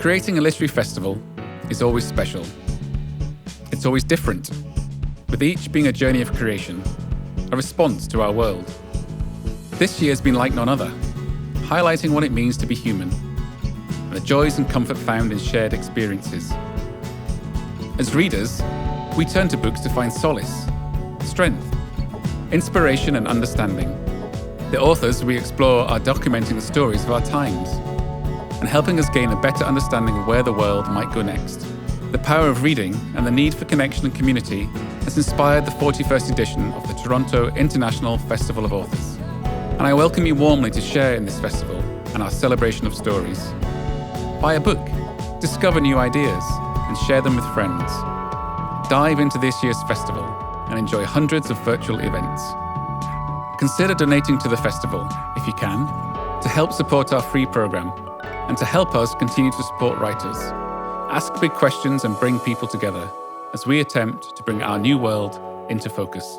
Creating a literary festival is always special. It's always different, with each being a journey of creation, a response to our world. This year has been like none other, highlighting what it means to be human, and the joys and comfort found in shared experiences. As readers, we turn to books to find solace, strength, inspiration and understanding. The authors we explore are documenting the stories of our times and helping us gain a better understanding of where the world might go next. The power of reading and the need for connection and community has inspired the 41st edition of the Toronto International Festival of Authors. And I welcome you warmly to share in this festival and our celebration of stories. Buy a book, discover new ideas, and share them with friends. Dive into this year's festival and enjoy hundreds of virtual events. Consider donating to the festival, if you can, to help support our free programme and to help us continue to support writers. Ask big questions and bring people together as we attempt to bring our new world into focus.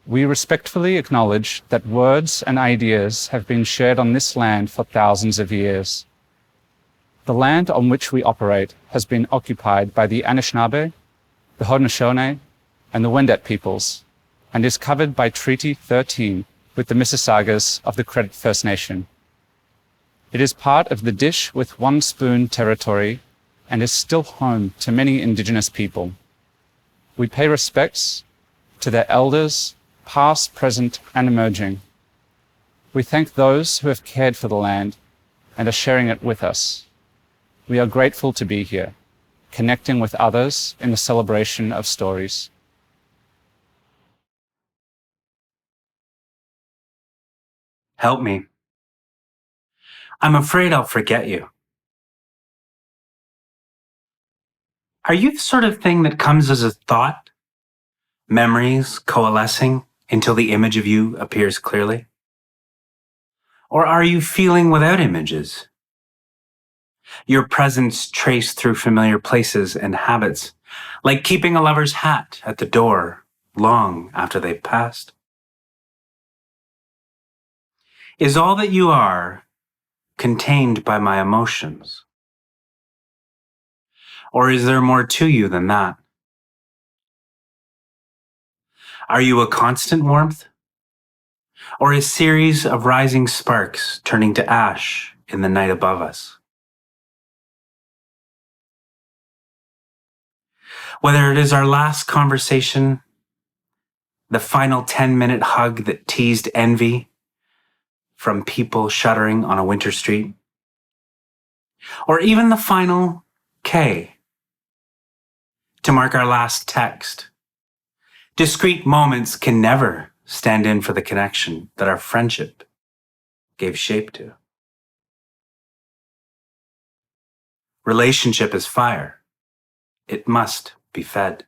We respectfully acknowledge that words and ideas have been shared on this land for thousands of years. The land on which we operate has been occupied by the Anishinaabe, the Haudenosaunee, and the Wendat peoples, and is covered by Treaty 13 with the Mississaugas of the Credit First Nation. It is part of the Dish with One Spoon territory and is still home to many Indigenous people. We pay respects to their elders, past, present, and emerging. We thank those who have cared for the land and are sharing it with us. We are grateful to be here, connecting with others in the celebration of stories. Help me. I'm afraid I'll forget you. Are you the sort of thing that comes as a thought? Memories coalescing until the image of you appears clearly? Or are you feeling without images? Your presence traced through familiar places and habits, like keeping a lover's hat at the door long after they've passed? Is all that you are contained by my emotions? Or is there more to you than that? Are you a constant warmth? Or a series of rising sparks turning to ash in the night above us? Whether it is our last conversation, the final 10-minute hug that teased envy from people shuddering on a winter street, or even the final K to mark our last text, discrete moments can never stand in for the connection that our friendship gave shape to. Relationship is fire. It must be fed.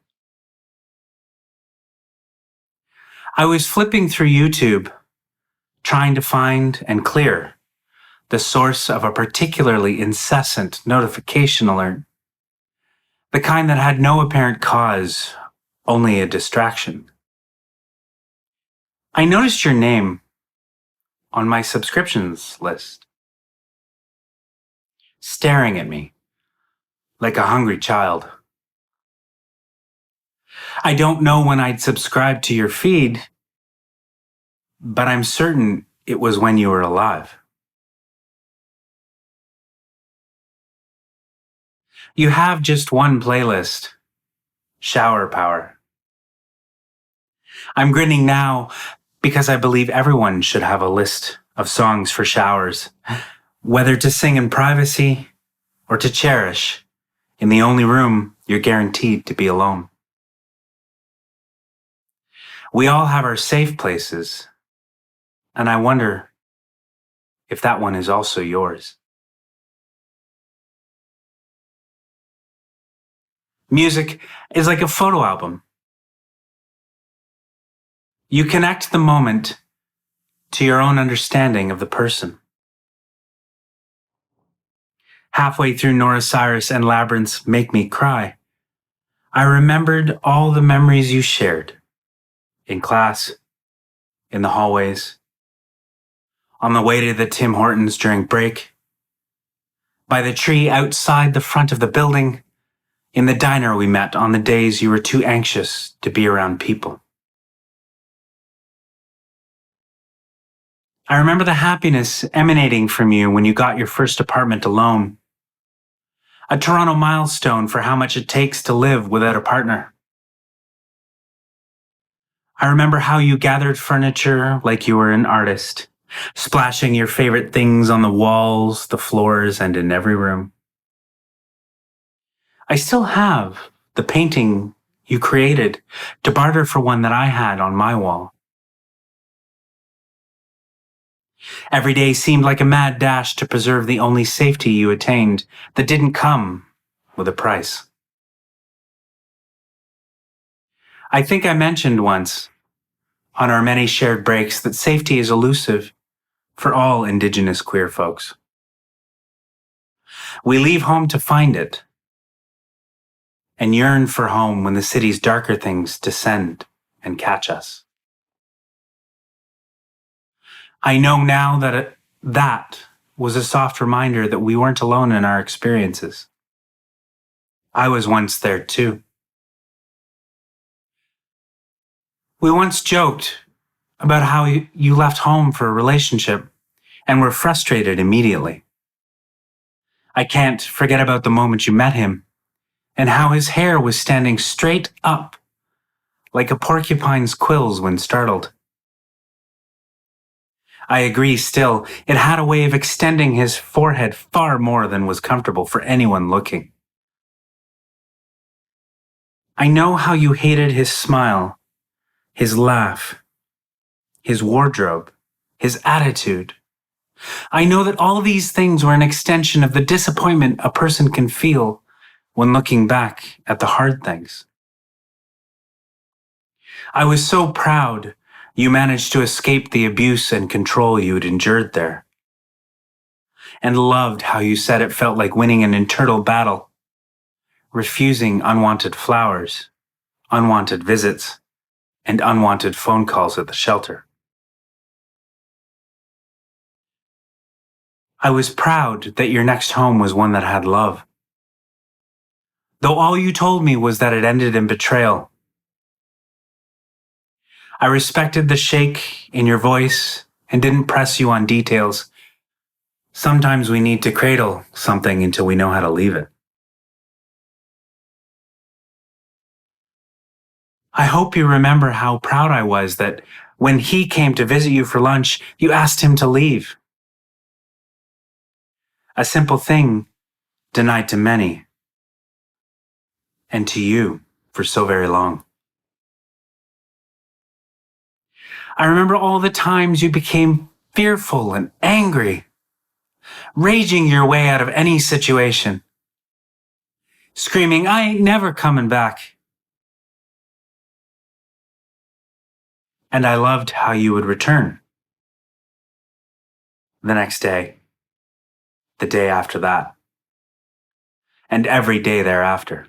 I was flipping through YouTube, trying to find and clear the source of a particularly incessant notification alert, the kind that had no apparent cause, only a distraction. I noticed your name on my subscriptions list, staring at me like a hungry child. I don't know when I'd subscribed to your feed, but I'm certain it was when you were alive. You have just one playlist, Shower Power. I'm grinning now because I believe everyone should have a list of songs for showers, whether to sing in privacy or to cherish in the only room you're guaranteed to be alone. We all have our safe places, and I wonder if that one is also yours. Music is like a photo album. You connect the moment to your own understanding of the person. Halfway through Nora Cyrus and Labyrinth's Make Me Cry, I remembered all the memories you shared in class, in the hallways, on the way to the Tim Hortons during break, by the tree outside the front of the building, in the diner we met on the days you were too anxious to be around people. I remember the happiness emanating from you when you got your first apartment alone, a Toronto milestone for how much it takes to live without a partner. I remember how you gathered furniture like you were an artist, splashing your favorite things on the walls, the floors, and in every room. I still have the painting you created to barter for one that I had on my wall. Every day seemed like a mad dash to preserve the only safety you attained that didn't come with a price. I think I mentioned once, on our many shared breaks, that safety is elusive for all Indigenous queer folks. We leave home to find it, and yearn for home when the city's darker things descend and catch us. I know now that that was a soft reminder that we weren't alone in our experiences. I was once there too. We once joked about how you left home for a relationship and were frustrated immediately. I can't forget about the moment you met him and how his hair was standing straight up like a porcupine's quills when startled. I agree still, it had a way of extending his forehead far more than was comfortable for anyone looking. I know how you hated his smile, his laugh, his wardrobe, his attitude. I know that all these things were an extension of the disappointment a person can feel when looking back at the hard things. I was so proud you managed to escape the abuse and control you'd endured there, and loved how you said it felt like winning an internal battle, refusing unwanted flowers, unwanted visits, and unwanted phone calls at the shelter. I was proud that your next home was one that had love, though all you told me was that it ended in betrayal. I respected the shake in your voice and didn't press you on details. Sometimes we need to cradle something until we know how to leave it. I hope you remember how proud I was that when he came to visit you for lunch, you asked him to leave. A simple thing denied to many, and to you for so very long. I remember all the times you became fearful and angry, raging your way out of any situation, screaming, "I ain't never coming back." And I loved how you would return. The next day, the day after that, and every day thereafter.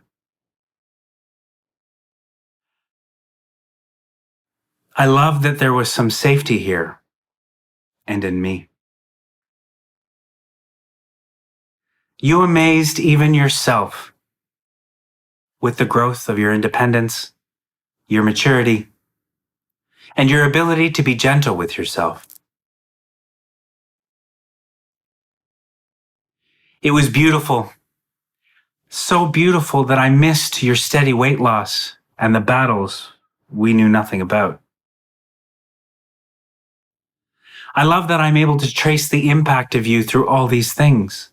I love that there was some safety here, and in me. You amazed even yourself with the growth of your independence, your maturity, and your ability to be gentle with yourself. It was beautiful, so beautiful that I missed your steady weight loss and the battles we knew nothing about. I love that I'm able to trace the impact of you through all these things.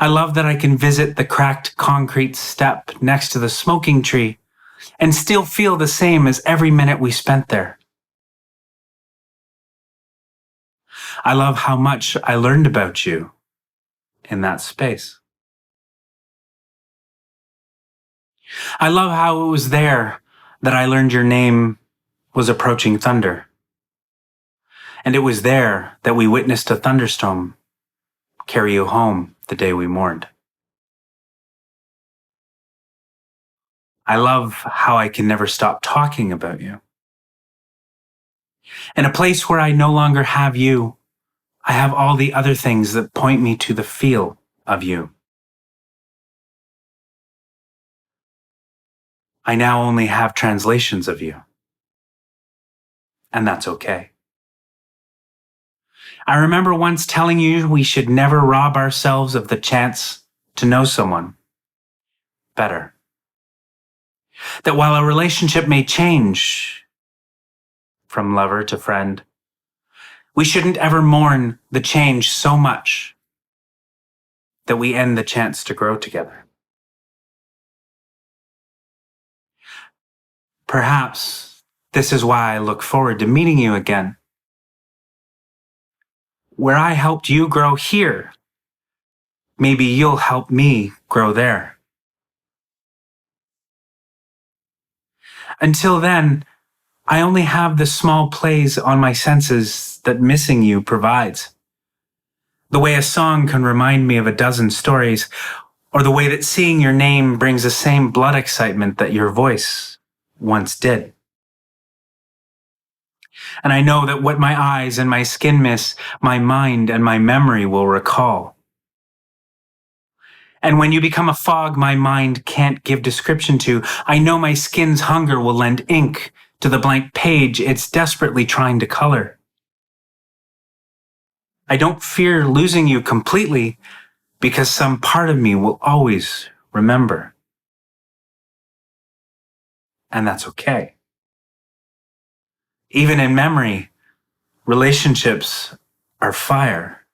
I love that I can visit the cracked concrete step next to the smoking tree and still feel the same as every minute we spent there. I love how much I learned about you in that space. I love how it was there that I learned your name was approaching thunder. And it was there that we witnessed a thunderstorm carry you home the day we mourned. I love how I can never stop talking about you. In a place where I no longer have you, I have all the other things that point me to the feel of you. I now only have translations of you. And that's okay. I remember once telling you we should never rob ourselves of the chance to know someone better. That while a relationship may change from lover to friend, we shouldn't ever mourn the change so much that we end the chance to grow together. Perhaps this is why I look forward to meeting you again. Where I helped you grow here, maybe you'll help me grow there. Until then, I only have the small plays on my senses that missing you provides. The way a song can remind me of a dozen stories, or the way that seeing your name brings the same blood excitement that your voice once did. And I know that what my eyes and my skin miss, my mind and my memory will recall. And when you become a fog my mind can't give description to, I know my skin's hunger will lend ink to the blank page it's desperately trying to color. I don't fear losing you completely because some part of me will always remember. And that's okay. Even in memory, relationships are fire.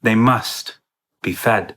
They must be fed.